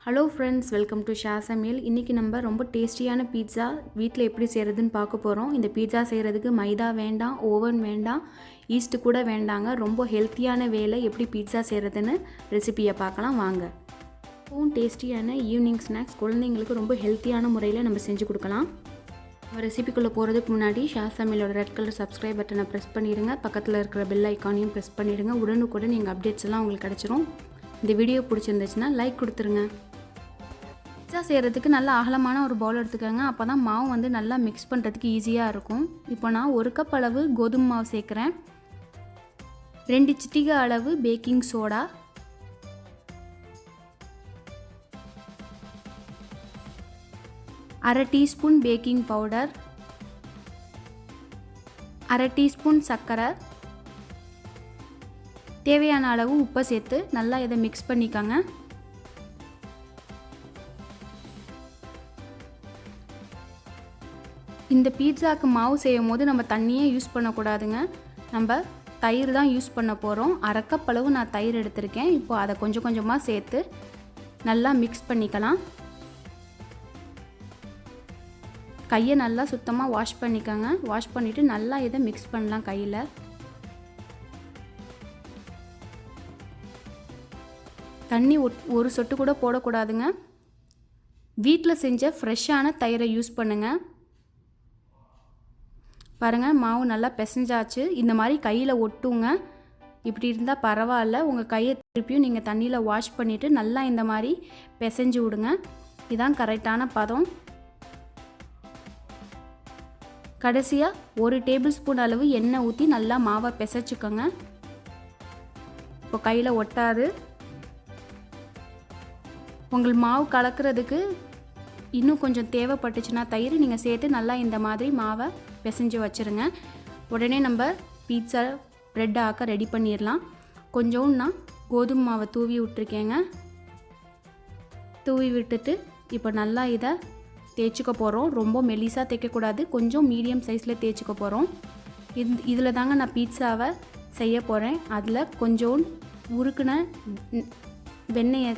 Hello friends, welcome to Shah சமையல். இன்றைக்கி நம்ம ரொம்ப டேஸ்டியான பீட்சா வீட்டில் எப்படி செய்கிறதுன்னு பார்க்க போகிறோம். இந்த பீட்சா செய்கிறதுக்கு மைதா வேண்டாம், ஓவன் வேண்டாம், ஈஸ்ட்டு கூட வேண்டாங்க. ரொம்ப ஹெல்த்தியான வேலை எப்படி பீட்சா செய்கிறதுன்னு ரெசிபியை பார்க்கலாம் வாங்க. ரொம்பவும் டேஸ்டியான ஈவினிங் ஸ்நாக்ஸ் குழந்தைங்களுக்கு ரொம்ப ஹெல்த்தியான முறையில் நம்ம செஞ்சு கொடுக்கலாம். நம்ம ரெசிபிக்குள்ளே போகிறதுக்கு முன்னாடி ஷா சமையலோட ரெட் கலர் சப்ஸ்கிரைப் பட்டனை ப்ரெஸ் பண்ணிடுங்க. பக்கத்தில் இருக்கிற பெல் ஐக்கானையும் ப்ரெஸ் பண்ணிவிடுங்க. உடனுக்குடன் எங்கள் அப்டேட்ஸ் எல்லாம் உங்களுக்கு கிடச்சிரும். இந்த வீடியோ பிடிச்சிருந்துச்சுன்னா லைக் கொடுத்துருங்க. பீட்சா செய்கிறதுக்கு நல்ல அகலமான ஒரு பவுல் எடுத்துக்கோங்க. அப்போ தான் மாவு வந்து நல்லா மிக்ஸ் பண்ணுறதுக்கு ஈஸியாக இருக்கும். இப்போ நான் 1 கப் அளவு கோதுமை மாவு சேர்க்குறேன். 2 சிட்டிகை அளவு baking soda, 1/2 teaspoon baking powder, 1/2 teaspoon சர்க்கரை, தேவையான அளவு உப்பை சேர்த்து நல்லா இதை மிக்ஸ் பண்ணிக்கோங்க. இந்த பீட்சாவுக்கு மாவு செய்யும் போது நம்ம தண்ணியே யூஸ் பண்ணக்கூடாதுங்க. நம்ம தயிர் தான் யூஸ் பண்ண போகிறோம். 1/2 கப் அளவு நான் தயிர் எடுத்திருக்கேன். இப்போ அதை கொஞ்சம் கொஞ்சமாக சேர்த்து நல்லா மிக்ஸ் பண்ணிக்கலாம். கையை நல்லா சுத்தமாக வாஷ் பண்ணிக்கோங்க. வாஷ் பண்ணிவிட்டு நல்லா இதை மிக்ஸ் பண்ணலாம் கையில். தண்ணி ஒரு சொட்டு கூட போடக்கூடாதுங்க. வீட்டில் செஞ்ச ஃப்ரெஷ்ஷான தயிரை யூஸ் பண்ணுங்கள். பாருங்கள், மாவு நல்லா பிசைஞ்சாச்சு. இந்த மாதிரி கையில் ஒட்டுங்க. இப்படி இருந்தால் பரவாயில்ல. உங்கள் கையை திருப்பியும் நீங்கள் தண்ணியில் வாஷ் பண்ணிவிட்டு நல்லா இந்த மாதிரி பிசைஞ்சு விடுங்க. இதுதான் கரெக்டான பதம். கடைசியாக 1 டேபிள் ஸ்பூன் அளவு எண்ணெய் ஊற்றி நல்லா மாவை பிசைச்சுக்கோங்க. இப்போ கையில் ஒட்டாது. உங்கள் மாவு கலக்கிறதுக்கு இன்னும் கொஞ்சம் தேவைப்பட்டுச்சுன்னா தயிர் நீங்கள் சேர்த்து நல்லா இந்த மாதிரி மாவை பிசைஞ்சு வச்சுருங்க. உடனே நம்ம பீட்சா ப்ரெட் ஆக்க ரெடி பண்ணிடலாம். கொஞ்சம் நான் கோதுமை மாவை தூவி விட்டுருக்கேங்க. தூவி விட்டுட்டு இப்போ நல்லா இதை தேய்ச்சிக்க போகிறோம். ரொம்ப மெலிசாக தேய்க்கக்கூடாது, கொஞ்சம் மீடியம் சைஸில் தேய்ச்சிக்க போகிறோம். இதில் தாங்க நான் பீட்சாவை செய்ய போகிறேன். அதில் கொஞ்சம் உருக்குன வெண்ணெயை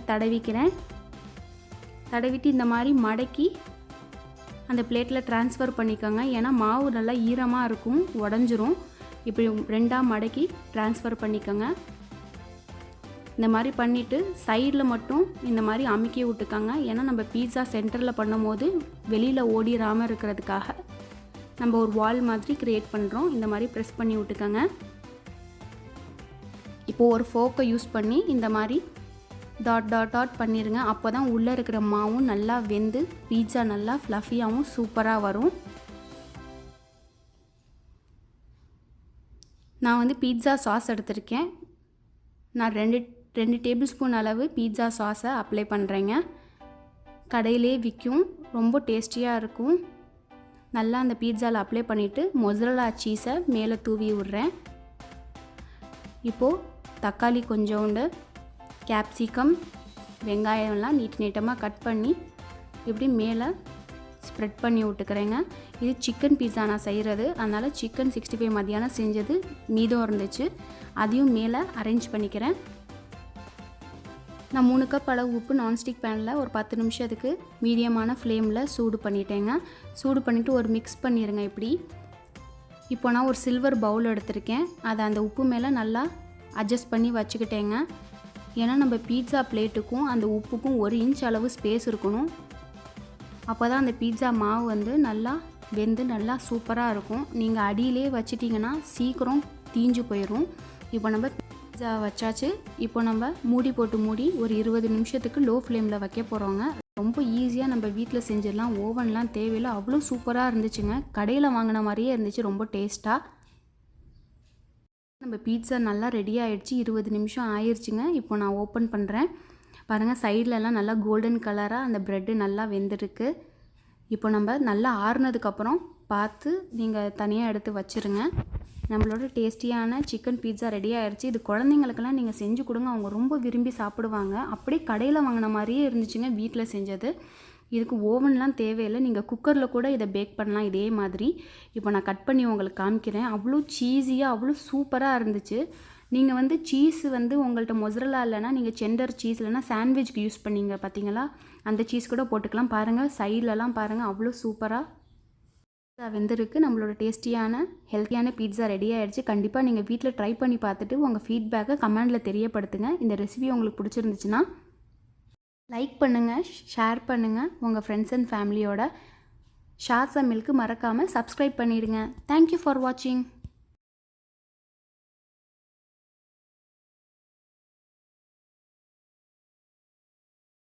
தடவிட்டு இந்த மாதிரி மடக்கி அந்த பிளேட்டில் ட்ரான்ஸ்ஃபர் பண்ணிக்கோங்க. ஏன்னா மாவு நல்லா ஈரமாக இருக்கும், உடஞ்சிரும். இப்படி 2ஆக மடக்கி ட்ரான்ஸ்ஃபர் பண்ணிக்கோங்க. இந்த மாதிரி பண்ணிவிட்டு சைடில் மட்டும் இந்த மாதிரி அமுக்கி விட்டுக்கோங்க. ஏன்னா நம்ம பீட்சா சென்டரில் பண்ணும் போது வெளியில் ஓடிடாமல் இருக்கிறதுக்காக நம்ம ஒரு வால் மாதிரி க்ரியேட் பண்ணுறோம். இந்த மாதிரி ப்ரெஸ் பண்ணி விட்டுக்கோங்க. இப்போது ஒரு ஃபோக்கை யூஸ் பண்ணி இந்த மாதிரி டாட் பண்ணிடுங்க. அப்போ தான் உள்ளே இருக்கிற மாவும் நல்லா வெந்து பீட்சா நல்லா ஃப்ளஃபியாகவும் சூப்பராக வரும். நான் வந்து பீட்சா சாஸ் எடுத்திருக்கேன். நான் 2 டேபிள் ஸ்பூன் அளவு பீட்சா சாஸை அப்ளை பண்ணுறேங்க. கடையிலே விற்கும், ரொம்ப டேஸ்டியாக இருக்கும். நல்லா அந்த பீட்சாவில் அப்ளை பண்ணிவிட்டு மொசரல்லா சீஸை மேலே தூவி விட்றேன். இப்போது தக்காளி கொஞ்சோண்டு, கேப்சிகம், வெங்காயம்லாம் நீட்டமாக கட் பண்ணி இப்படி மேலே ஸ்ப்ரெட் பண்ணி விட்டுக்கிறேங்க. இது சிக்கன் பீட்சா நான் செய்கிறது, அதனால் சிக்கன் 65 மதியானம் செஞ்சது மீதம் இருந்துச்சு. அதையும் மேலே அரேஞ்ச் பண்ணிக்கிறேன். நான் 3 கப் அளவு உப்பு நான்ஸ்டிக் பேனில் ஒரு 10 நிமிஷத்துக்கு மீடியமான ஃப்ளேமில் சூடு பண்ணிட்டேங்க. சூடு பண்ணிவிட்டு ஒரு மிக்ஸ் பண்ணிடுங்க. இப்படி இப்போ நான் ஒரு சில்வர் பவுல் எடுத்திருக்கேன். அதை அந்த உப்பு மேலே நல்லா அட்ஜஸ்ட் பண்ணி வச்சுக்கிட்டேங்க. ஏன்னா நம்ம பீட்சா பிளேட்டுக்கும் அந்த உப்புக்கும் 1 இன்ச் அளவு ஸ்பேஸ் இருக்கணும். அப்போ தான் அந்த பீட்சா மாவு வந்து நல்லா வெந்து நல்லா சூப்பராக இருக்கும். நீங்கள் அடியிலே வச்சிட்டிங்கன்னா சீக்கிரம் தீஞ்சு போயிடும். இப்போ நம்ம பீட்சா வச்சாச்சு. இப்போ நம்ம மூடி ஒரு 20 நிமிஷத்துக்கு லோ ஃப்ளேமில் வைக்க போகிறோங்க. ரொம்ப ஈஸியாக நம்ம வீட்டில் செஞ்சிடலாம். ஓவன்லாம் தேவையில்லை. அவ்வளோ சூப்பராக இருந்துச்சுங்க. கடையில் வாங்கின மாதிரியே இருந்துச்சு, ரொம்ப டேஸ்ட்டாக. நம்ம பீட்சா நல்லா ரெடி ஆகிடுச்சு. 20 நிமிஷம் ஆயிடுச்சுங்க. இப்போ நான் ஓப்பன் பண்ணுறேன். பாருங்கள், சைட்லலாம் நல்லா கோல்டன் கலராக அந்த ப்ரெட்டு நல்லா வெந்துருக்கு. இப்போ நம்ம நல்லா ஆறுனதுக்கப்புறம் பார்த்து நீங்கள் தனியாக எடுத்து வச்சுருங்க. நம்மளோட டேஸ்டியான சிக்கன் பீட்சா ரெடி ஆகிடுச்சு. இது குழந்தைங்களுக்கெல்லாம் நீங்கள் செஞ்சு கொடுங்க, அவங்க ரொம்ப விரும்பி சாப்பிடுவாங்க. அப்படியே கடையில் வாங்கின மாதிரியே இருந்துச்சுங்க வீட்டில் செஞ்சது. இதுக்கு ஓவன்லாம் தேவையில்லை. நீங்கள் குக்கரில் கூட இதை பேக் பண்ணலாம் இதே மாதிரி. இப்போ நான் கட் பண்ணி உங்களுக்கு காமிக்கிறேன். அவ்வளோ சீஸியாக அவ்வளோ சூப்பராக இருந்துச்சு. நீங்கள் வந்து சீஸ் வந்து உங்கள்கிட்ட மொசரலா இல்லைனா நீங்கள் செண்டர் சீஸ் இல்லைனா சாண்ட்விச்க்கு யூஸ் பண்ணீங்க பார்த்தீங்களா, அந்த சீஸ் கூட போட்டுக்கலாம். பாருங்கள் சைட்லலாம் பாருங்கள் அவ்வளோ சூப்பராக வெந்திருக்கு. நம்மளோட டேஸ்டியான ஹெல்த்தியான பீட்சா ரெடி ஆகிடுச்சு. கண்டிப்பாக நீங்கள் வீட்டில் ட்ரை பண்ணி பார்த்துட்டு உங்கள் ஃபீட்பேக்கை கமெண்டில் தெரியப்படுத்துங்க. இந்த ரெசிபி உங்களுக்கு பிடிச்சிருந்துச்சுன்னா லைக் பண்ணுங்கள், ஷேர் பண்ணுங்கள் உங்கள் ஃப்ரெண்ட்ஸ் அண்ட் ஃபேமிலியோட. ஷா சமையலுக்கு மறக்காமல் சப்ஸ்கிரைப் பண்ணிடுங்க. தேங்க்யூ ஃபார் வாட்சிங்.